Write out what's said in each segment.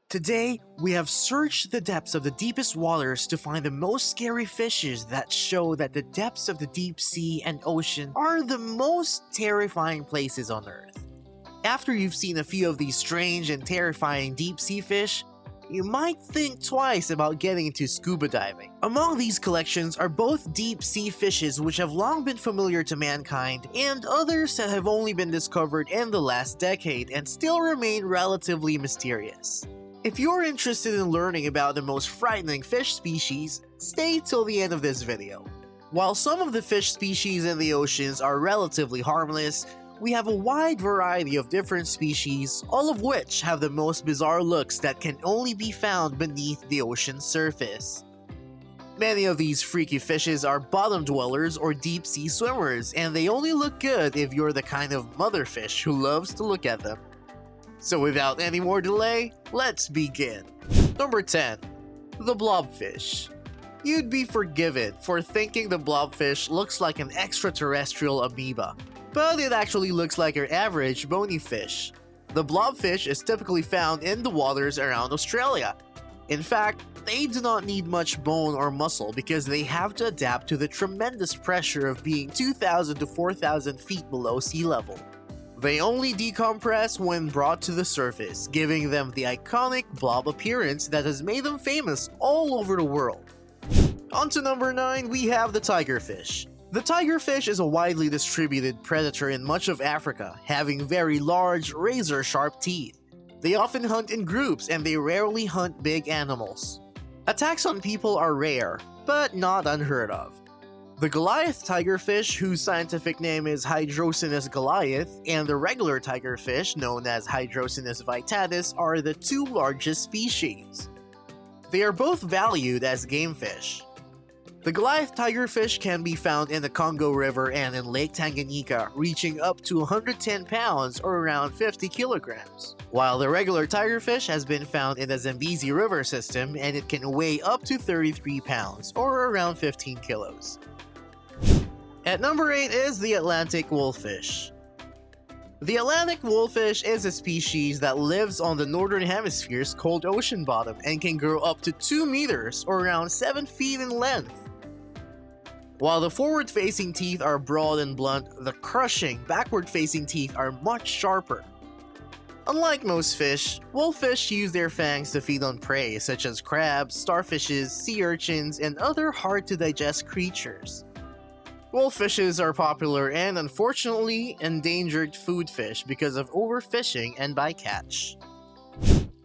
Today, we have searched the depths of the deepest waters to find the most scary fishes that show that the depths of the deep sea and ocean are the most terrifying places on Earth. After you've seen a few of these strange and terrifying deep sea fish, you might think twice about getting into scuba diving. Among these collections are both deep sea fishes which have long been familiar to mankind and others that have only been discovered in the last decade and still remain relatively mysterious. If you're interested in learning about the most frightening fish species, stay till the end of this video. While some of the fish species in the oceans are relatively harmless, we have a wide variety of different species, all of which have the most bizarre looks that can only be found beneath the ocean's surface. Many of these freaky fishes are bottom dwellers or deep sea swimmers, and they only look good if you're the kind of motherfish who loves to look at them. So without any more delay, let's begin. Number 10. The Blobfish. You'd be forgiven for thinking the blobfish looks like an extraterrestrial amoeba, but it actually looks like your average bony fish. The blobfish is typically found in the waters around Australia. In fact, they do not need much bone or muscle because they have to adapt to the tremendous pressure of being 2,000 to 4,000 feet below sea level. They only decompress when brought to the surface, giving them the iconic blob appearance that has made them famous all over the world. On to number 9, we have the tigerfish. The tigerfish is a widely distributed predator in much of Africa, having very large, razor-sharp teeth. They often hunt in groups and they rarely hunt big animals. Attacks on people are rare, but not unheard of. The Goliath tigerfish, whose scientific name is Hydrocinus goliath, and the regular tigerfish, known as Hydrocinus vittatus, are the two largest species. They are both valued as game fish. The Goliath tigerfish can be found in the Congo River and in Lake Tanganyika, reaching up to 110 pounds or around 50 kilograms, while the regular tigerfish has been found in the Zambezi River system and it can weigh up to 33 pounds or around 15 kilos. At number 8 is the Atlantic Wolffish. The Atlantic Wolffish is a species that lives on the northern hemisphere's cold ocean bottom and can grow up to 2 meters or around 7 feet in length. While the forward-facing teeth are broad and blunt, the crushing, backward-facing teeth are much sharper. Unlike most fish, wolffish use their fangs to feed on prey such as crabs, starfishes, sea urchins, and other hard-to-digest creatures. Wolffishes are popular and unfortunately endangered food fish because of overfishing and bycatch.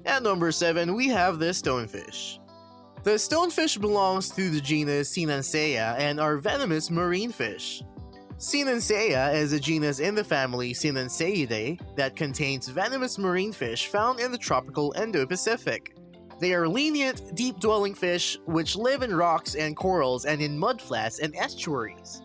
At number 7, we have the stonefish. The stonefish belongs to the genus Cynanthea and are venomous marine fish. Cynanthea is a genus in the family Cynantheidae that contains venomous marine fish found in the tropical Indo-Pacific. They are lenient, deep-dwelling fish which live in rocks and corals and in mudflats and estuaries.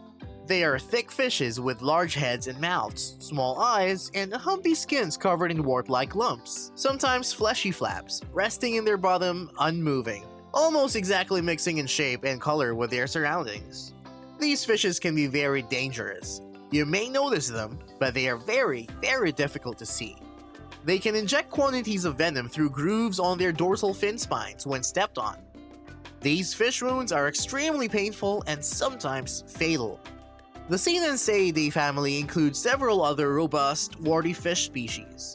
They are thick fishes with large heads and mouths, small eyes, and humpy skins covered in wart-like lumps, sometimes fleshy flaps, resting in their bottom, unmoving, almost exactly mixing in shape and color with their surroundings. These fishes can be very dangerous. You may notice them, but they are very, very difficult to see. They can inject quantities of venom through grooves on their dorsal fin spines when stepped on. These fish wounds are extremely painful and sometimes fatal. The Cynantheidae family includes several other robust, warty fish species.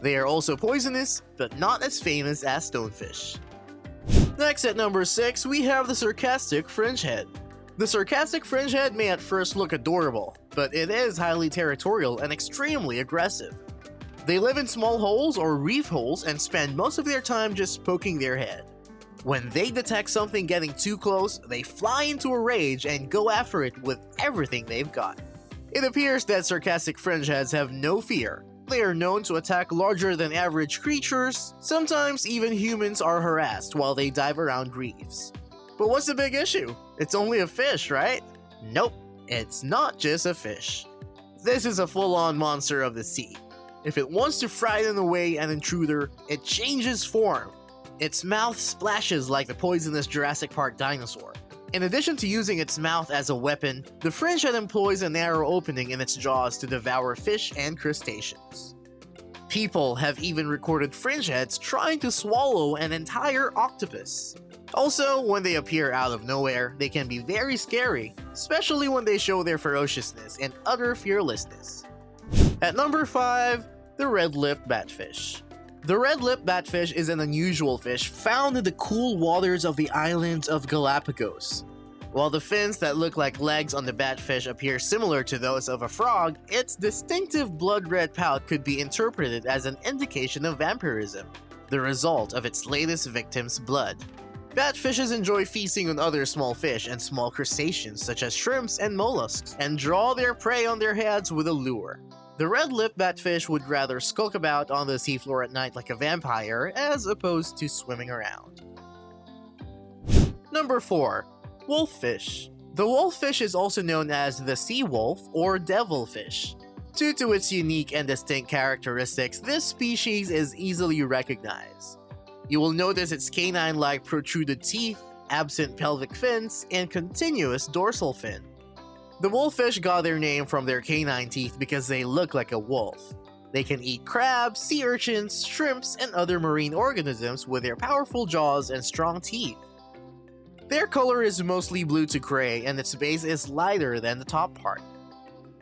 They are also poisonous, but not as famous as stonefish. Next at number 6, we have the Sarcastic Fringehead. The Sarcastic Fringehead may at first look adorable, but it is highly territorial and extremely aggressive. They live in small holes or reef holes and spend most of their time just poking their head. When they detect something getting too close, they fly into a rage and go after it with everything they've got. It appears that Sarcastic Fringeheads have no fear. They are known to attack larger than average creatures, sometimes even humans are harassed while they dive around reefs. But what's the big issue? It's only a fish, right? Nope, it's not just a fish. This is a full-on monster of the sea. If it wants to frighten away an intruder, it changes form. Its mouth splashes like the poisonous Jurassic Park dinosaur. In addition to using its mouth as a weapon, the fringehead employs a narrow opening in its jaws to devour fish and crustaceans. People have even recorded fringeheads trying to swallow an entire octopus. Also, when they appear out of nowhere, they can be very scary, especially when they show their ferociousness and utter fearlessness. At number 5, the red-lipped batfish. The red-lipped batfish is an unusual fish found in the cool waters of the islands of Galapagos. While the fins that look like legs on the batfish appear similar to those of a frog, its distinctive blood-red pout could be interpreted as an indication of vampirism, the result of its latest victim's blood. Batfishes enjoy feasting on other small fish and small crustaceans such as shrimps and mollusks, and draw their prey on their heads with a lure. The red-lipped batfish would rather skulk about on the seafloor at night like a vampire, as opposed to swimming around. Number 4. Wolffish. The wolffish is also known as the sea wolf or devilfish. Due to its unique and distinct characteristics, this species is easily recognized. You will notice its canine-like protruded teeth, absent pelvic fins, and continuous dorsal fin. The wolffish got their name from their canine teeth because they look like a wolf. They can eat crabs, sea urchins, shrimps, and other marine organisms with their powerful jaws and strong teeth. Their color is mostly blue to gray, and its base is lighter than the top part.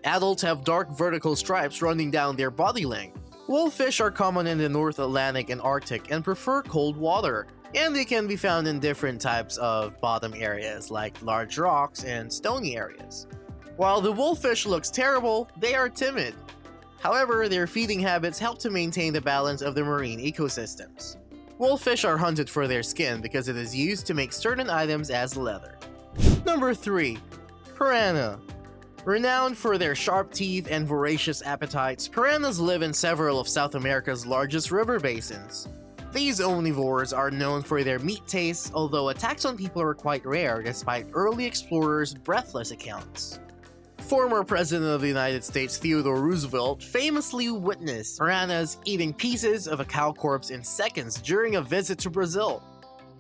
Adults have dark vertical stripes running down their body length. Wolffish are common in the North Atlantic and Arctic and prefer cold water, and they can be found in different types of bottom areas like large rocks and stony areas. While the wolffish looks terrible, they are timid. However, their feeding habits help to maintain the balance of the marine ecosystems. Wolffish are hunted for their skin because it is used to make certain items as leather. Number 3. Piranha. Renowned for their sharp teeth and voracious appetites, piranhas live in several of South America's largest river basins. These omnivores are known for their meat taste, although attacks on people are quite rare despite early explorers' breathless accounts. Former President of the United States Theodore Roosevelt famously witnessed piranhas eating pieces of a cow corpse in seconds during a visit to Brazil.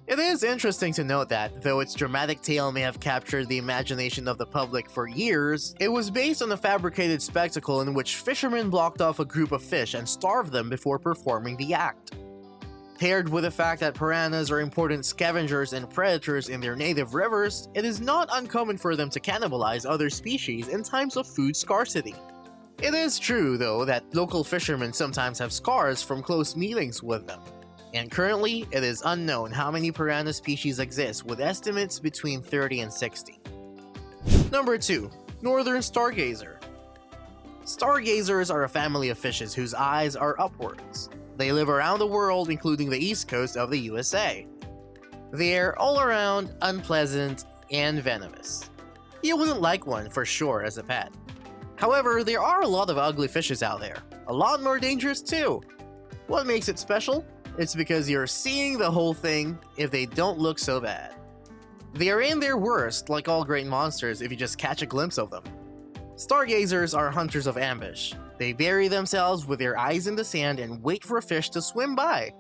It is interesting to note that, though its dramatic tale may have captured the imagination of the public for years, it was based on a fabricated spectacle in which fishermen blocked off a group of fish and starved them before performing the act. Paired with the fact that piranhas are important scavengers and predators in their native rivers, it is not uncommon for them to cannibalize other species in times of food scarcity. It is true, though, that local fishermen sometimes have scars from close meetings with them. And currently, it is unknown how many piranha species exist, with estimates between 30 and 60. Number 2. Northern Stargazer. Stargazers are a family of fishes whose eyes are upwards. They live around the world, including the east coast of the USA. They're all around unpleasant and venomous. You wouldn't like one for sure as a pet. However, there are a lot of ugly fishes out there, a lot more dangerous too. What makes it special? It's because you're seeing the whole thing if they don't look so bad. They are in their worst, like all great monsters, if you just catch a glimpse of them. Stargazers are hunters of ambush. They bury themselves with their eyes in the sand and wait for a fish to swim by.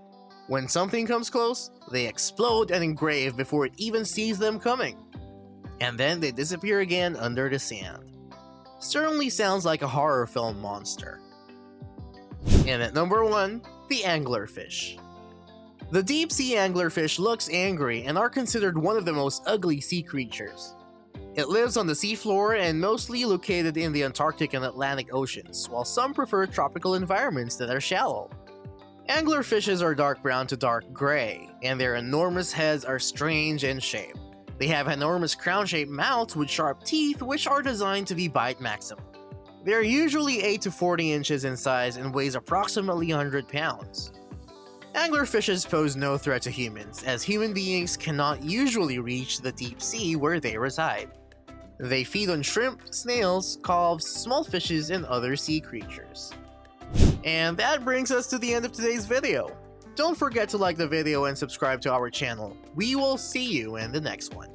When something comes close, they explode and engrave before it even sees them coming. And then they disappear again under the sand. Certainly sounds like a horror film monster. And at number 1, the anglerfish. The deep-sea anglerfish looks angry and are considered one of the most ugly sea creatures. It lives on the seafloor and mostly located in the Antarctic and Atlantic Oceans, while some prefer tropical environments that are shallow. Anglerfishes are dark brown to dark gray, and their enormous heads are strange in shape. They have enormous crown-shaped mouths with sharp teeth which are designed to be bite maximum. They are usually 8 to 40 inches in size and weighs approximately 100 pounds. Anglerfishes pose no threat to humans, as human beings cannot usually reach the deep sea where they reside. They feed on shrimp, snails, calves, small fishes, and other sea creatures. And that brings us to the end of today's video. Don't forget to like the video and subscribe to our channel. We will see you in the next one.